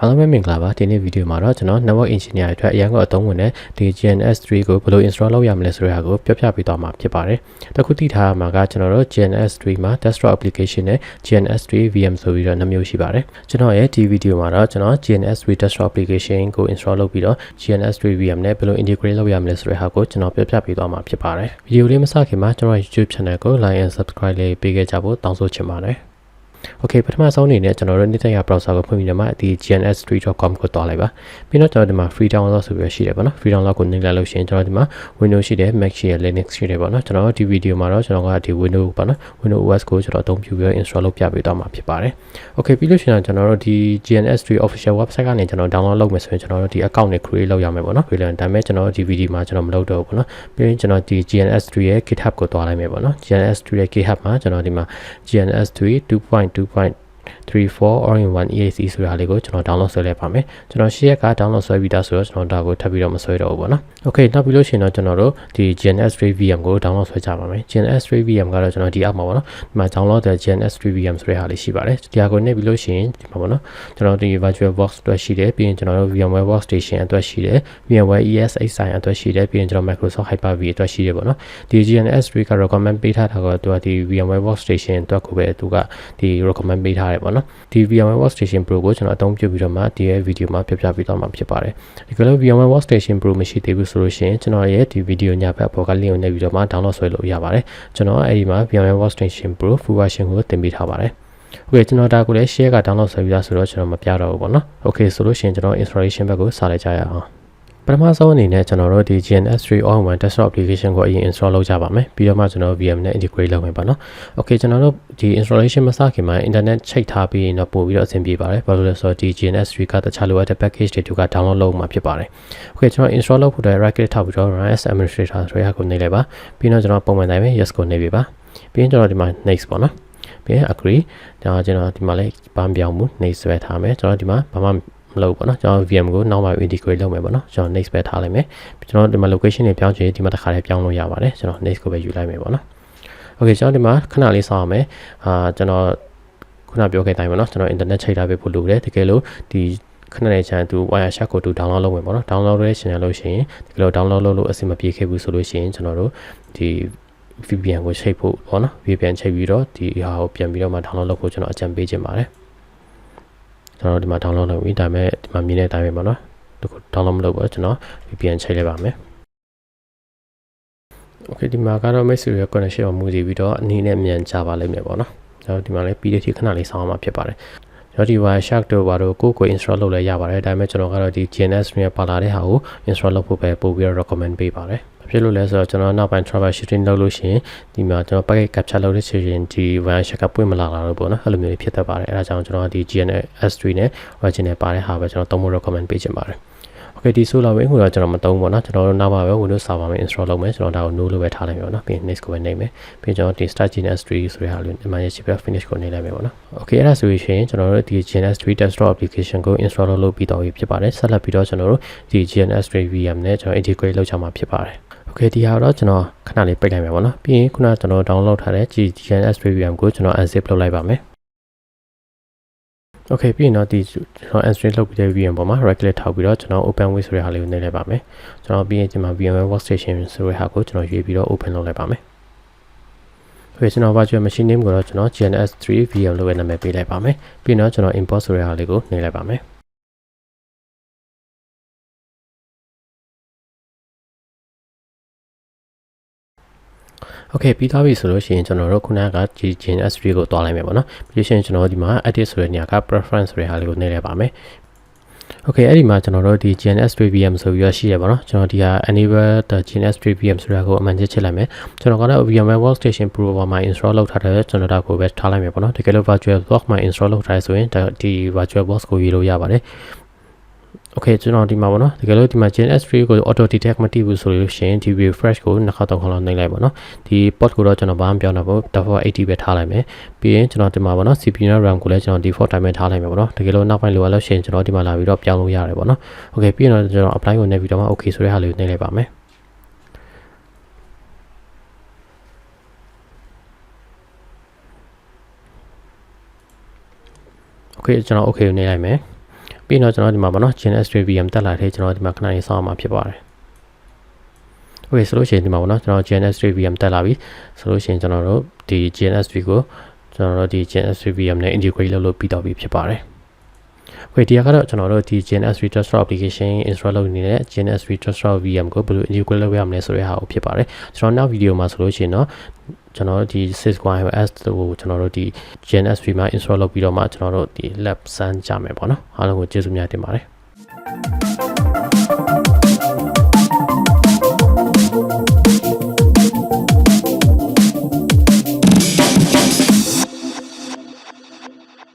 အားလုံးပဲမင်္ဂလာပါဒီနေ့ဗီဒီယိုမှာတော့ကျွန်တော် network engineer အတွက်အရင်ကအသုံးဝင်တဲ့ဒီ GNS3 ကိုဘယ်လို install လုပ်ရမလဲဆိုတဲ့ဟာကိုပြောပြပေးသွားမှာဖြစ်ပါတယ်။တခုသိထားမှာကကျွန်တော်တို့ GNS3 မှာ desktop application နဲ့ GNS3 VM ဆိုပြီးတော့2မျိုးရှိပါတယ်။ကျွန်တော်ရဲ့ဒီဗီဒီယိုမှာတော့ကျွန်တော် GNS3 desktop application ကို install လုပ်ပြီးတော့ GNS3 VM နဲ့ဘယ်လို integrate လုပ်ရမလဲဆိုတဲ့ဟာကိုကျွန်တော်ပြောပြပေးသွားမှာဖြစ်ပါတယ်။ဗီဒီယိုလေးမစခင်မှာကျွန်တော် YouTube channel ကို like and subscribe လေးပေးခဲ့ကြဖို့တောင်းဆိုချင်ပါတယ်။ Okay ပထမဆုံးအနေနဲ့ကျွန်တော်တို့နေ့တိုင်း browser ကိုဖွင့်ပြီးတော့မှဒီ gns3.com ကိုတွားလိုက်ပါပြီးတော့ကျွန်တော်ဒီမှာ free download ဆိုပြီးရှိတယ်ပေါ့နော် free download ကိုနှိပ်လိုက်လို့ရှိရင်ကျွန်တော်ဒီမှာ Windows ရှိတယ် Mac ရှိတယ် Linux ရှိတယ်ပေါ့နော်ကျွန်တော်ဒီဗီဒီယိုမှာတော့ကျွန်တော်ကဒီ Windows ပေါ့နော် Windows OS ကိုကျွန်တော်အသုံးပြုပြီး install လုပ်ပြပေးသွားမှာဖြစ်ပါတယ် Okay ပြီးလို့ရှိရင်ကျွန်တော်တို့ဒီ GNS3 official website ကနေကျွန်တော် download လုပ်မယ်ဆိုရင်ကျွန်တော်တို့ဒီ account နဲ့ create လုပ်ရမယ်ပေါ့နော် create လုပ်ရင်ဒါပေမဲ့ကျွန်တော်ဒီဗီဒီယိုမှာကျွန်တော်မလုပ်တော့ဘူးပေါ့နော်ပြီးရင်ကျွန်တော်ဒီ GNS3 ရဲ့ GitHub ကိုတွားလိုက်မယ်ပေါ့နော် GNS3 ရဲ့ GitHub မှာကျွန်တော်ဒီမှာ GNS3 2.2.34 all-in-one EAC ဆိုတာလေးကိုကျွန်တော် download ဆွဲလိုက်ပါမယ်ကျွန်တော်ရှေ့ရက်က download ဆွဲပြီးသားဆိုတော့ကျွန်တော်ဒါကိုထပ်ပြီးတော့မဆွဲတော့ဘူးပေါ့နော် Okay နောက်ပြီးလို့ရှိရင်တော့ကျွန်တော်တို့ဒီ GNS3 VM ကို download ဆွဲကြပါမယ် GNS3 VM ကတော့ကျွန်တော်ဒီအောက်မှာပေါ့နော်ဒီမှာ download တဲ့ GNS3 VM ဆိုတဲ့ဟာလေးရှိပါတယ်ဒီဟာကိုနှိပ်ပြီးလို့ရှိရင်ဒီမှာပေါ့နော်ကျွန်တော်ဒီ virtual box အတွက်ရှိတယ်ပြီးရင်ကျွန်တော်တို့ VMware workstation အတွက်ရှိတယ် VMware ES8 အတွက်ရှိတယ်ပြီးရင်ကျွန်တော် Microsoft Hyper-V အတွက်ရှိတယ်ပေါ့နော်ဒီ GNS3 က recommend ပေးထားတာကသူကဒီ VMware workstation အတွက်ကိုပဲသူကဒီ recommend ပေးထားတယ်ပေါ့နော်ဒီ VMware workstation Pro ကိုကျွန်တော်အသုံးပြုပြီးတော့မှဒီရဲ့ဗီဒီယိုမှာပြပြပေးသွားမှာဖြစ်ပါတယ်ဒီကလေး VMware workstation Pro မရှိသေးဘူးဆိုလို့ရှိရင်ကျွန်တော်ရဲ့ဒီဗီဒီယိုညာဘက်ပေါ်က link ကိုနှိပ်ပြီးတော့မှ download ဆွဲလို့ရပါတယ်ကျွန်တော်အဲ့ဒီမှာ VMware workstation Pro full version ကိုတင်ပေးထားပါတယ်Okay ကျွန်တော်ဒါကိုလည်း share က download ဆွဲပြီးသားဆိုတော့ကျွန်တော်မပြတော့ဘူးပေါ့နော် Okay ဆိုလို့ရှိရင်ကျွန်တော် installation ဘက်ကိုစလိုက်ကြရအောင်ပထမဆုံးအနေနဲ့ကျွန်တော်တို့ဒီ GNS3 all-in-one desktop application ကိုအရင် install လုပ်ကြပါမယ်ပြီးတော့မှကျွန်တော် VM နဲ့ integrate လုပ်မယ်ပေါ့နော် Okay ကျွန်တော်တို့ဒီ installation မစခင်မှာ internet ချိတ်ထားပြီးရင်တော့ပို့ပြီးတော့အဆင်ပြေပါတယ်ဘာလို့လဲဆိုတော့ဒီ GNS3 ကတခြားလိုအပ်တဲ့ package တွေက download လုပ်မှာဖြစ်ပါတယ် Okay ကျွန်တော် install လုပ်ဖို့အတွက် right click ထောက်ပြီးတော့ run as administrator ဆိုတဲ့ဟာကိုနှိပ်လိုက်ပါပြီးတော့ကျွန်တော်ပုံမှန်တိုင်းပဲ yes ကိုနှိပ်ပေးပါပြီးရင်ကျွန်တော်ဒီမှာ next ပေါ့နော်ပြီးရင် agree ဒါကျွန်တော်ဒီမှာလည်းဘာမှပြောင်းဘူး next ဆွဲထားမယ်ကျွန်တော်ဒီမှာဘာမှမလုပ်ပေါ့နော်ကျွန်တော် VM ကိုနောက်မှ integrate လုပ်မယ်ပေါ့နော်ကျွန်တော် next ပဲထားလိုက်မယ်ကျွန်တော်ဒီမှာ location တွေပြောင်းချင်ဒီမှာတစ်ခါလေးပြောင်းလို့ရပါတယ်ကျွန်တော် next ကိုပဲယူလိုက်မယ်ပေါ့နော် Okay ကျွန်တော်ဒီမှာခဏလေးစောင့်ရမယ်ကျွန်တော်ခုနပြောခဲ့တိုင်းပေါ့နော်ကျွန်တော် internet ချိန်ထားပေးဖို့လိုတယ်တကယ်လို့ဒီခဏလေးချန်သူ wire share ကို download လုပ်မယ်ပေါ့နော် download ရဲ့ရှင်ရလို့ရှိရင်ဒီလို download လုပ်လို့အဆင်မပြေခဲ့ဘူးဆိုလို့ရှိရင်ကျွန်တော်တို့ဒီ VPN ကိုချိန်ဖို့ပေါ့နော် VPN ချိန်ပြီးတော့ဒီဟာကိုပြန်ပြီးတော့မှ download လုပ်ဖို့ကျွန်တော်အကြံပေးချင်ပါတယ်ကျွန်တော်ဒီမှာ download လုပ်ပြီးဒါပေမဲ့ဒီမှာမြင်တဲ့အတိုင်းပဲပေါ့နော်ဒီကို download မလုပ်ဘူးကျွန်တော် VPN ချိန်လိုက်ပါမယ် Okay ဒီမှာကတော့ မိတ်ဆွေရဲ့ connection ကိုမူတည်ပြီးတော့အနည်းနဲ့မြန်ကြပါလိမ့်မယ်ပေါ့နော်ကျွန်တော်ဒီမှာလည်းပြီးတဲ့ထိခဏလေးစောင့်ရမှာဖြစ်ပါတယ်ကျွန်တော်ဒီ Wireshark တို့ဘာတို့ကို install လုပ်လဲရပါတယ်ဒါပေမဲ့ကျွန်တော်ကတော့ဒီ GNS နဲ့ပါလာတဲ့ဟာကို install လုပ်ဖို့ပဲပို့ပြီးတော့ recommend ပေးပါတယ်ဖြစ်လို့လဲဆိုတော့ကျွန်တော်နောက်ပိုင်း troubleshooting လုပ်လို့ရှိရင်ဒီမှာကျွန်တော် packet capture လုပ်တဲ့ချိန်ဒီ Wireshark ကပွင့်မလာတော့ဘူးပေါ့နော်အဲ့လိုမျိုးဖြစ်တတ်ပါတယ်အဲဒါကြောင့်ကျွန်တော်ဒီ GNS3 နဲ့ original ပါတဲ့ဟာပဲကျွန်တော်သုံးဖို့ recommend ပေးချင်ပါတယ်Okay ဒီဆိုလာဝင်ကိုတော့ကျွန်တော်မသုံးဘူးပေါ့နော်ကျွန်တော်တို့နောက်မှာပဲ Windows Server မှာ install လုပ်မယ်ကျွန်တော်ဒါကို no လို့ပဲထားလိုက်မယ်ပေါ့နော်ပြီးရင် next ကိုပဲနှိပ်မယ်ပြီးကျွန်တော်ဒီ start GNS3 ဆိုတဲ့ဟာလေးဒီမှာရရှိပြီး finish ကိုနှိပ်လိုက်မယ်ပေါ့နော် Okay အဲ့ဒါဆိုရင်ကျွန်တော်တို့ဒီ GNS3 desktop application ကို install လုပ်ပြီးတော့ဖြစ်ပါတယ်ဆက်လက်ပြီးတော့ကျွန်တော်တို့ဒီ GNS3 VM နဲ့ကျွန်တော် integrate လုပ်ချမှာဖြစ်ပါတယ်Okay ဒီဟာတော့ကျွန်တော်ခဏလေးပိတ်လိုက်မယ်ပေါ့နော်ပြီးရင်ခုနကကျွန်တော် download ထားတဲ့ GNS3 VM ကိုကျွန်တော် unzip လုပ်လိုက်ပါမယ်Okay ပြီးရင်တော့ဒီကျွန်တော် install လုပ်ပြီးတဲ့ VM ပေါ်မှာ right click ထောက်ပြီးတော့ကျွန်တော် open with ဆိုတဲ့ဟာလေးကိုနှိပ်လိုက်ပါမယ်ကျွန်တော်ပြီးရင်ဒီမှာ VMware workstation ဆိုတဲ့ဟာကိုကျွန်တော်ရွေးပြီးတော့ open လုပ်လိုက်ပါမယ်Okay ကျွန်တော် virtual machine name ကိုတော့ကျွန်တော် GNS3 VM လို့ပဲနာမည်ပေးလိုက်ပါမယ်ပြီးတော့ကျွန်တော် import ဆိုတဲ့ဟာလေးကိုနှိပ်လိုက်ပါမယ်Okay ပြီးသွားပြီဆိုလို့ရှိရင်ကျွန်တော်တို့ခုနက GNS3 ကိုတွားလိုက်မယ်ပေါ့နော်ပြီးရင်ကျွန်တော်ဒီမှာ edit ဆိုတဲ့နေရာက preference ဆိုတဲ့ဟာလေးကိုနှိပ်လိုက်ပါမယ်Okay အဲ့ဒီမှာကျွန်တော်တို့ဒီ GNS3 VM ဆိုပြီးတော့ရှိရပါတော့ကျွန်တော်ဒီဟာ enable the GNS3 VM ဆိုတာကိုအမှန်ချစ်လိုက်မယ်ကျွန်တော်ကတော့ VMware workstation Pro ပေါ်မှာ install လုပ်ထားတယ်ကျွန်တော်ဒါကိုပဲထားလိုက်မယ်ပေါ့နော်တကယ်လို့ virtual box မှာ install လုပ်ထားရဆိုရင်ဒီ virtual box ကိုယူလို့ရပါတယ်Okay ကျွန်တော်ဒီမှာပေါ့နော်တကယ်လို့ဒီမှာ GNS3 ကို auto detect မတည်ဘူးဆိုလို့ရှိရင်ဒီ refresh ကိုနှစ်ခါသုံးခါလောက်နှိပ်လိုက်ပါတော့ဒီ port ကိုတော့ကျွန်တော်ဘာမှပြောင်းတာပေါ့ default 80ပဲထားလိုက်မယ်ပြီးရင်ကျွန်တော်ဒီမှာပေါ့နော် CPU နဲ့ RAM ကိုလည်းကျွန်တော် default တိုင်းပဲထားလိုက်မယ်ပေါ့နော်တကယ်လို့နောက်ပိုင်းလိုအပ်လို့ရှိရင်ကျွန်တော်ဒီမှာလာပြီးတော့ပြောင်းလို့ရတယ်ပေါ့နော် Okay ပြီးရင်တော့ကျွန်တော် apply ကိုနှိပ်ပြီးတော့မှ okay ဆိုတဲ့ဟာလေးကိုနှိပ်လိုက်ပါမယ်Okay ကျွန်တော် okay ကိုနှိပ်လိုက်မယ်ပြီး ပြီးတော့ကျွန်တော်ဒီမှာပေါ့နော် GNS3 VM တက်လာတဲ့ကျွန်တော်ဒီမှာခဏလေးစောင့်မှာဖြစ်ပါတယ်โอเคဆိုလို့ရှိရင်ဒီမှာပေါ့နော်ကျွန်တော် GNS3 VM တက်လာပြီဆိုလို့ရှိရင်ကျွန်တော်တို့ဒီ GNS3 ကိုကျွန်တော်တို့ဒီ GNS3 VM နဲ့ integrate လုပ်လို့ပြီးတော့ပြီဖြစ်ပါတယ်โอเคဒီကတော့ကျွန်တော်တို့ဒီ GNS3 Desktop application install လုပ်နေတဲ့ GNS3 Desktop VM ကိုဘယ်လို integrate လုပ်ရမလဲဆိုတဲ့ဟာကိုဖြစ်ပါတယ်ကျွန်တော်နောက်ဗီဒီယိုမှာဆိုလို့ရှိရင်တော့ကျွန်တော်တို့ဒီ Cisco-iOS ကိုကျွန်တော်တို့ဒီ GNS3 မှာ install လုပ်ပြီးတော့မှကျွန်တော်တို့ဒီ lab စမ်းကြမယ်ပေါ့နော်အားလုံးကိုကျေးဇူးများတင်ပါတယ်